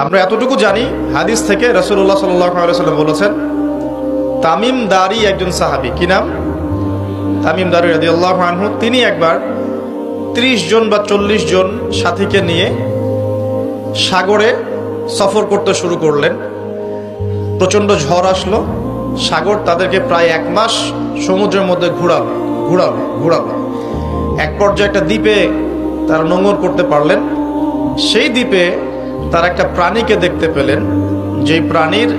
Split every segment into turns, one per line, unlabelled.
আমরা এতটুকু জানি হাদিস থেকে, রাসূলুল্লাহ সাল্লাল্লাহু আলাইহি ওয়াসাল্লাম বলেছেন, তামিম দারি একজন সাহাবী, কি নাম? তামিম দারি রাদিয়াল্লাহু আনহু। তিনি একবার 30 জন বা 40 জন সাথীকে নিয়ে সাগরে সফর করতে শুরু করলেন। প্রচণ্ড ঝড় আসলো, সাগর তাদেরকে প্রায় 1 মাস সমুদ্রের মধ্যে ঘুরালো। এক পর্যায়ে একটা দ্বীপে তারা নোঙর করতে পারলেন। সেই দ্বীপে তারা একটা প্রাণীকে দেখতে পেলেন, যেই প্রাণীর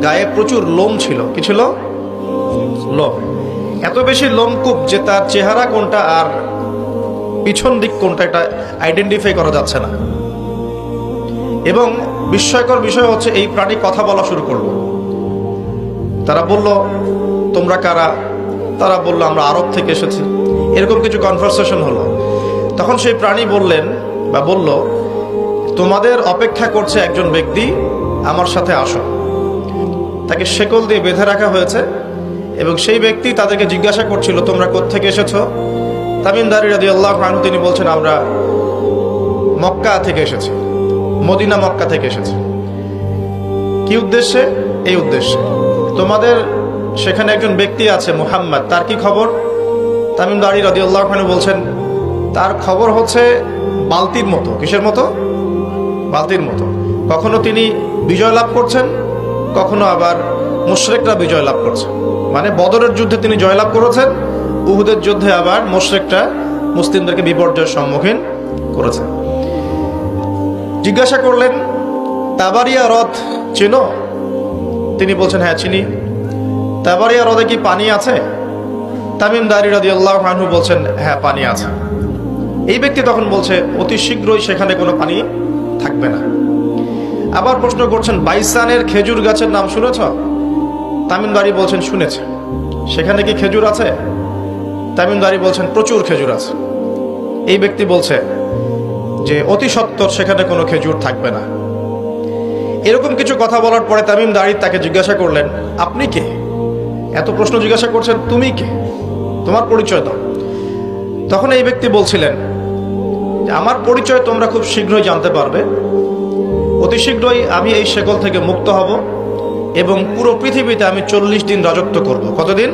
গায়ে প্রচুর লোম ছিল। কি ছিল? লোম। এত বেশি লোমকূপ যে তার চেহারা কোনটা আর পিছন দিক কোনটা এটা আইডেন্টিফাই করা যাচ্ছে না। এবং বিস্ময়কর বিষয় হচ্ছে, এই প্রাণী কথা বলা শুরু করলো। তারা বলল, তোমরা কারা? তারা বলল, আমরা আরব থেকে এসেছি। এরকম কিছু কনভারসেশন হলো। তখন সেই প্রাণী বলল, তোমাদের অপেক্ষা করছে একজন ব্যক্তি, আমার সাথে আসো। তাকে শেকল দিয়ে বেঁধে রাখা হয়েছে এবং সেই ব্যক্তি তাদেরকে জিজ্ঞাসা করছিল, তোমরা কোত্থেকে এসেছো? তামিম দারি রাদিয়াল্লাহু আনহু তিনি বলছেন, আমরা মক্কা থেকে এসেছি, মদিনা মক্কা থেকে এসেছি। কি উদ্দেশ্যে? এই উদ্দেশ্যে, তোমাদের সেখানে একজন ব্যক্তি আছে মুহাম্মদ, তার কি খবর? তামিম দারি রাদিয়াল্লাহু আনহু বলছেন, তার খবর হচ্ছে বালতির মতো। কিসের মতো? বালতির মতো। কখনো তিনি বিজয় লাভ করছেন, কখনো আবার মুশরিকরা বিজয় লাভ করছে। মানে বদরের যুদ্ধে তিনি জয়লাভ করেছেন, উহুদের যুদ্ধে আবার মুশরিকরা মুসলিমদেরকে বিপর্যয়ের সম্মুখীন করেছে। জিজ্ঞাসা করলেন, তাবারিয়া হ্রদ চেনো? তিনি বলছেন, হ্যাঁ চিনি। তাবারিয়া হ্রদে কি পানি আছে? তামিম দারি রাদিয়াল্লাহু আনহু বলছেন, হ্যাঁ পানি আছে। এই ব্যক্তি তখন বলছে, অতি শীঘ্রই সেখানে কোনো পানি থাকবে না। আবার প্রশ্ন করছেন, বাইসানের খেজুর গাছের নাম শুনেছ? তামিম দারি বলছেন, শুনেছে। সেখানে কি খেজুর আছে? তামিম দারি বলছেন, প্রচুর খেজুর আছে। এই ব্যক্তি বলছে যে অতি সত্বর সেখানে কোনো খেজুর থাকবে না। এরকম কিছু কথা বলার পরে তামিম দারি তাকে জিজ্ঞাসা করলেন, আপনি কে? এত প্রশ্ন জিজ্ঞাসা করছেন, তুমি কে? তোমার পরিচয় দাও। তখন এই ব্যক্তি বলছিলেন, আমার পরিচয় তোমরা খুব শীঘ্রই জানতে পারবে। অতি শীঘ্রই আমি এই শেকল থেকে মুক্ত হব এবং পুরো পৃথিবীতে আমি 40 দিন রাজত্ব করব। কতদিন?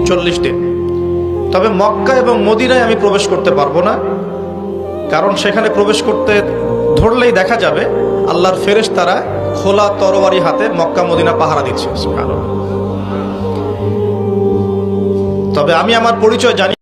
40 দিন। তবে মক্কা এবং মদিনায় আমি প্রবেশ করতে পারবো না, কারণ সেখানে প্রবেশ করতে ধরলেই দেখা যাবে আল্লাহর ফেরেশতারা খোলা তরবারি হাতে মক্কা মদিনা পাহারা দিচ্ছে। তবে আমি আমার পরিচয় জানি।